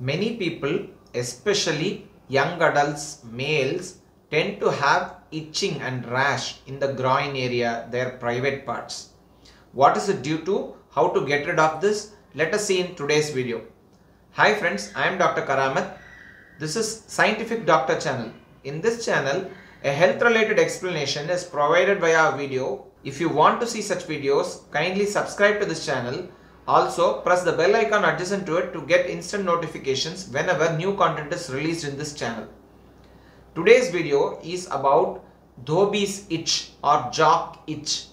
Many people, especially young adults, males, tend to have itching and rash in the groin area, their private parts. What is it due to? How to get rid of this? Let us see in today's video. Hi friends, I am Dr. Karamat. This is Scientific Doctor channel. In this channel, a health related explanation is provided via video. If you want to see such videos, kindly subscribe to this channel. Also, press the bell icon adjacent to it to get instant notifications whenever new content is released in this channel. Today's video is about Dobie's itch or jock itch.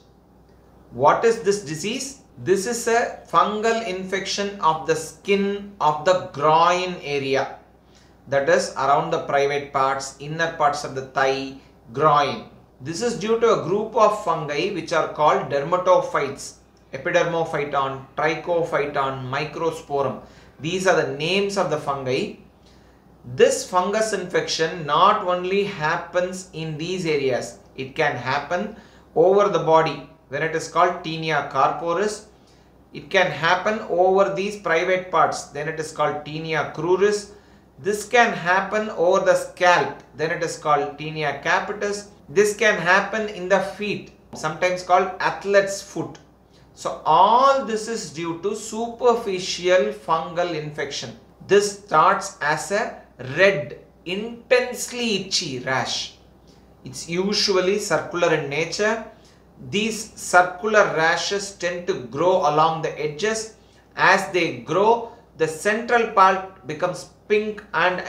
What is this disease? This is a fungal infection of the skin of the groin area, that is around the private parts, inner parts of the thigh, groin. This is due to a group of fungi which are called dermatophytes. Epidermophyton, Trichophyton, Microsporum. These are the names of the fungi. This fungus infection not only happens in these areas, it can happen over the body when it is called Tinea corporis. It can happen over these private parts, then it is called Tinea cruris. This can happen over the scalp, then it is called Tinea capitis. This can happen in the feet, sometimes called athlete's foot. So all this is due to superficial fungal infection. This starts as a red, intensely itchy rash. It's usually circular in nature. These circular rashes tend to grow along the edges. As they grow, the central part becomes pink and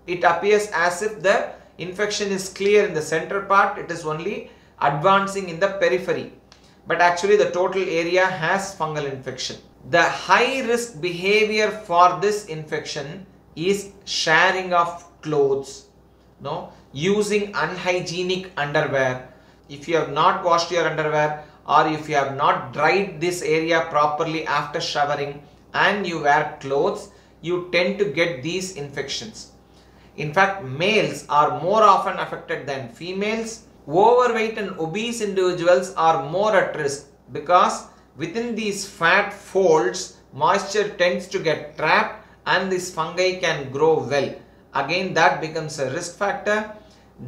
it appears as if the infection is clear in the central part. It is only advancing in the periphery. But actually the total area has fungal infection. The high risk behavior for this infection is sharing of clothes, using unhygienic underwear. If you have not washed your underwear or if you have not dried this area properly after showering and you wear clothes, you tend to get these infections. In fact, males are more often affected than females. Overweight and obese individuals are more at risk because within these fat folds, moisture tends to get trapped and this fungi can grow well. Again, that becomes a risk factor.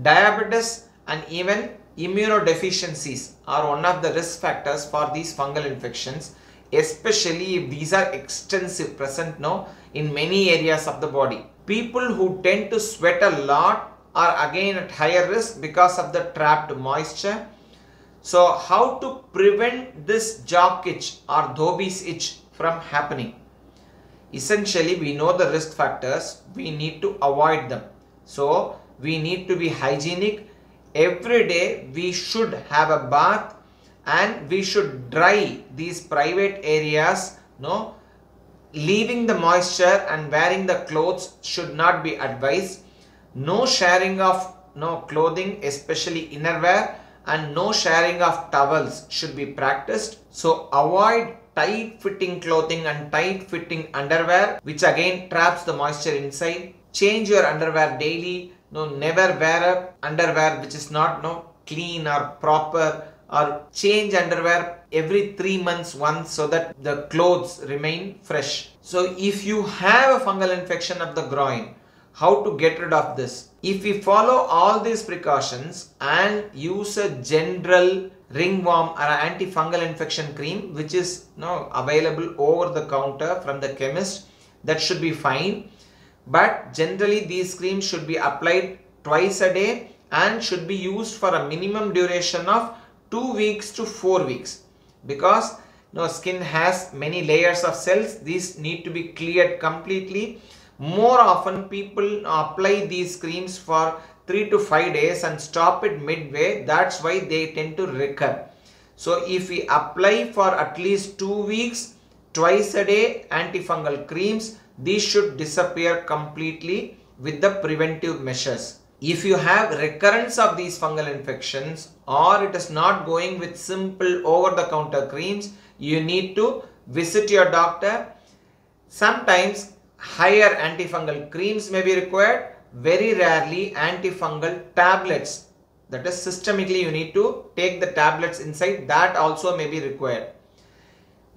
Diabetes and even immunodeficiencies are one of the risk factors for these fungal infections, especially if these are extensive, present now in many areas of the body. People who tend to sweat a lot are again at higher risk because of the trapped moisture. So how to prevent this jock itch or Dobie's itch from happening? Essentially, we know the risk factors, we need to avoid them. So we need to be hygienic. Every day we should have a bath and we should dry these private areas. Leaving the moisture and wearing the clothes should not be advised. No sharing of clothing, especially innerwear, and no sharing of towels should be practiced. So avoid tight fitting clothing and tight fitting underwear, which again traps the moisture inside. Change your underwear daily. Never wear a underwear which is not clean or proper, or change underwear every 3 months once so that the clothes remain fresh. So if you have a fungal infection of the groin, how to get rid of this? If we follow all these precautions and use a general ringworm or antifungal infection cream which is available over the counter from the chemist, that should be fine. But generally these creams should be applied twice a day and should be used for a minimum duration of 2 weeks to 4 weeks, because skin has many layers of cells. These need to be cleared completely. More often people apply these creams for 3 to 5 days and stop it midway. That's why they tend to recur. So if we apply for at least 2 weeks, twice a day antifungal creams, these should disappear completely with the preventive measures. If you have recurrence of these fungal infections or it is not going with simple over the counter creams, you need to visit your doctor. Sometimes higher antifungal creams may be required. Very rarely antifungal tablets, that is systemically you need to take the tablets inside, that also may be required.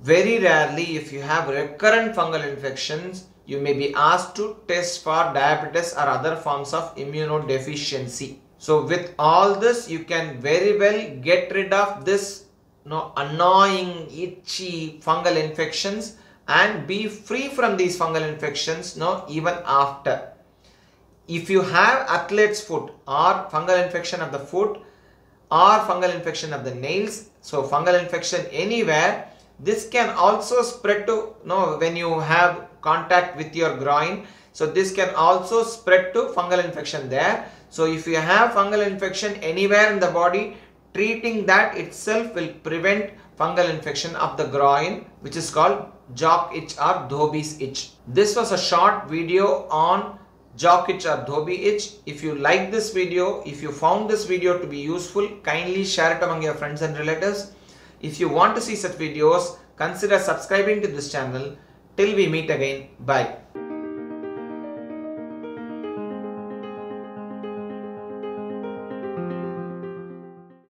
Very rarely, if you have recurrent fungal infections, you may be asked to test for diabetes or other forms of immunodeficiency. So with all this, you can very well get rid of this annoying itchy fungal infections and be free from these fungal infections even after. If you have athlete's foot or fungal infection of the foot or fungal infection of the nails, so fungal infection anywhere, this can also spread to when you have contact with your groin. So this can also spread to fungal infection there. So if you have fungal infection anywhere in the body, treating that itself will prevent fungal infection of the groin, which is called jock itch or Dhobi's itch. This was a short video on jock itch or Dhobi itch. If you like this video, if you found this video to be useful, kindly share it among your friends and relatives. If you want to see such videos, consider subscribing to this channel. Till we meet again, bye.